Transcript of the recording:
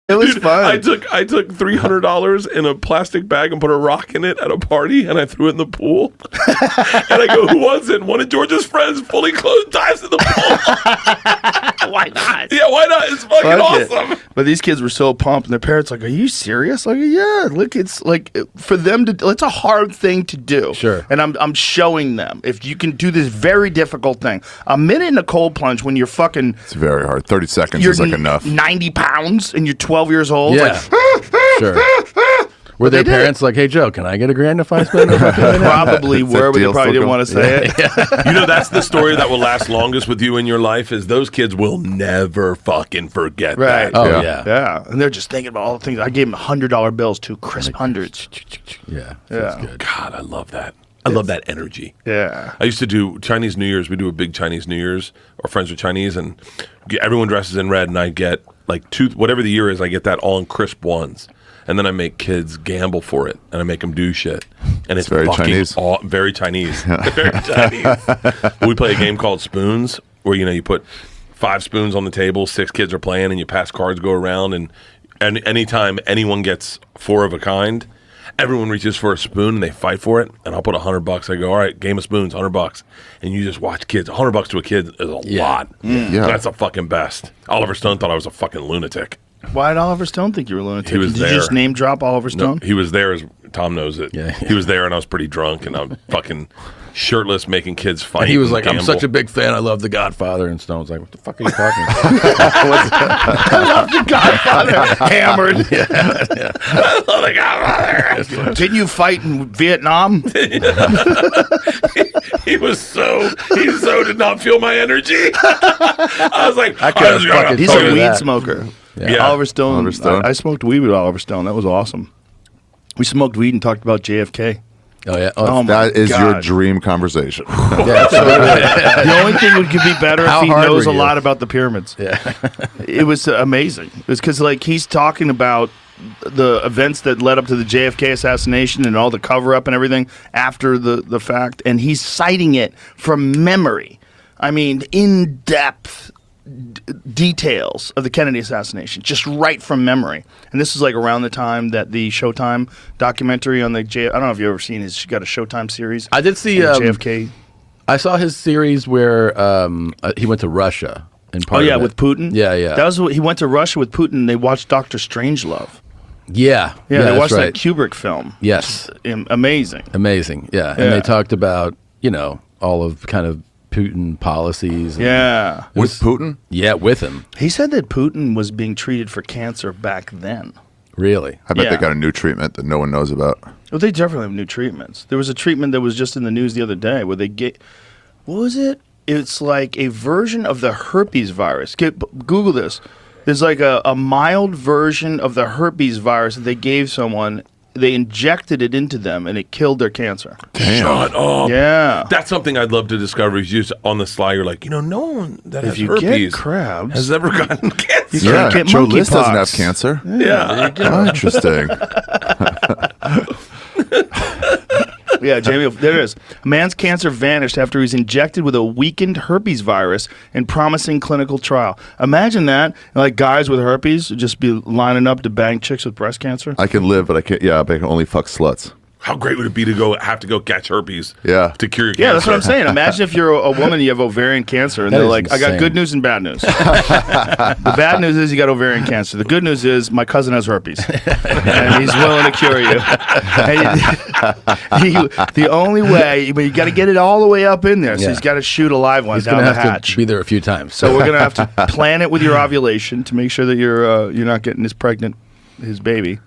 It was fun. I took $300 in a plastic bag and put a rock in it at a party, and I threw it in the pool. And I go, who was it? One of George's friends, fully clothed, dives in the pool. Why not? Yeah, why not? It's fucking awesome. But these kids were so pumped, and their parents like, "Are you serious?" Like, yeah. Look, it's like for them to. It's a hard thing to do. Sure. And I'm showing them if you can do this very difficult thing. A minute in a cold plunge when you're fucking. It's very hard. 30 seconds You're is like enough. 90 pounds and you're 12 years old. Yeah. Like, Sure. Were their parents like, "Hey Joe, can I get a grand if I spend it?" Probably were, but they probably didn't want to say it. You know, that's the story that will last longest with you in your life is those kids will never fucking forget Right. that. Oh Yeah. Yeah. And they're just thinking about all the things. I gave them $100 bills too, crisp hundreds. Yeah. Yeah. That's good. God, I love that. I love that energy. Yeah. I used to do Chinese New Year's. We do a big Chinese New Year's. Our friends are Chinese, and everyone dresses in red, and I get like whatever the year is, I get that all in crisp ones. And then I make kids gamble for it, and I make them do shit. And it's very fucking Chinese. Very Chinese. Very Chinese. We play a game called Spoons, where you put 5 spoons on the table, 6 kids are playing, and you pass cards, go around, and anytime anyone gets 4 of a kind, everyone reaches for a spoon and they fight for it. And I'll put $100. I go, all right, game of spoons, $100, and you just watch kids. $100 to a kid is a lot. Yeah. That's the fucking best. Oliver Stone thought I was a fucking lunatic. Why did Oliver Stone think you were a lunatic? He was Did there. you just name drop Oliver Stone? No, he was there as Tom knows it. Yeah. He was there, and I was pretty drunk, and I'm fucking shirtless making kids fight. And he was like, "I'm gamble. such a big fan. I love The Godfather." And Stone's like, "What the fuck are you talking about?" I love the Godfather. Hammered. I love the Godfather. Didn't you fight in Vietnam? He so did not feel my energy. I was like, He's a weed smoker. Yeah. Oliver Stone. Oliver Stone. I smoked weed with Oliver Stone. That was awesome. We smoked weed and talked about JFK. Oh yeah. Oh, my That is your God. dream conversation. Yeah, The only thing that could be better How if he hard knows were a you? lot about the pyramids. Yeah. It was amazing. It was because he's talking about the events that led up to the JFK assassination and all the cover up and everything after the fact, and he's citing it from memory. I mean, in depth details of the Kennedy assassination, just right from memory. And this is like around the time that the Showtime documentary on the I don't know if you've ever seen his. Got a Showtime series. I did see on JFK. I saw his series where he went to Russia. And Oh yeah, with Putin. Yeah, yeah. That was he went to Russia with Putin. And they watched Dr. Strangelove. Yeah. Yeah, they that's watched right. that Kubrick film. Yes. Amazing. Amazing. Yeah. And Yeah. they talked about, all of kind of Putin policies. And Yeah. With Putin? Yeah, with him. He said that Putin was being treated for cancer back then. Really. I bet Yeah. they got a new treatment that no one knows about. Well, they definitely have new treatments. There was a treatment that was just in the news the other day where they get, what was it? It's like a version of the herpes virus. Google this. There's like a mild version of the herpes virus that they gave someone. They injected it into them, and it killed their cancer. Shut up. Yeah. That's something I'd love to discover. Is just on the sly, you're like, no one that If has you herpes get crabs, has ever gotten cancer. You Yeah, can't get Joe List doesn't have monkeypox. cancer. Yeah. Oh, interesting. Yeah, Jamie, there it is. A man's cancer vanished after he was injected with a weakened herpes virus in promising clinical trial. Imagine that. Like guys with herpes would just be lining up to bang chicks with breast cancer. I can live, but I can't. Yeah, but I can only fuck sluts. How great would it be to have to go catch herpes? Yeah. To cure your cancer. Yeah, that's what I'm saying. Imagine if you're a woman and you have ovarian cancer, and That they're is like, I got insane. good news and bad news. The bad news is you got ovarian cancer. The good news is my cousin has herpes, and he's willing to cure you. The only way, but you got to get it all the way up in there, so Yeah. he's got to shoot a live one He's down going to the have hatch. to be there a few times. So we're gonna have to plan it with your ovulation to make sure that you're not getting his baby.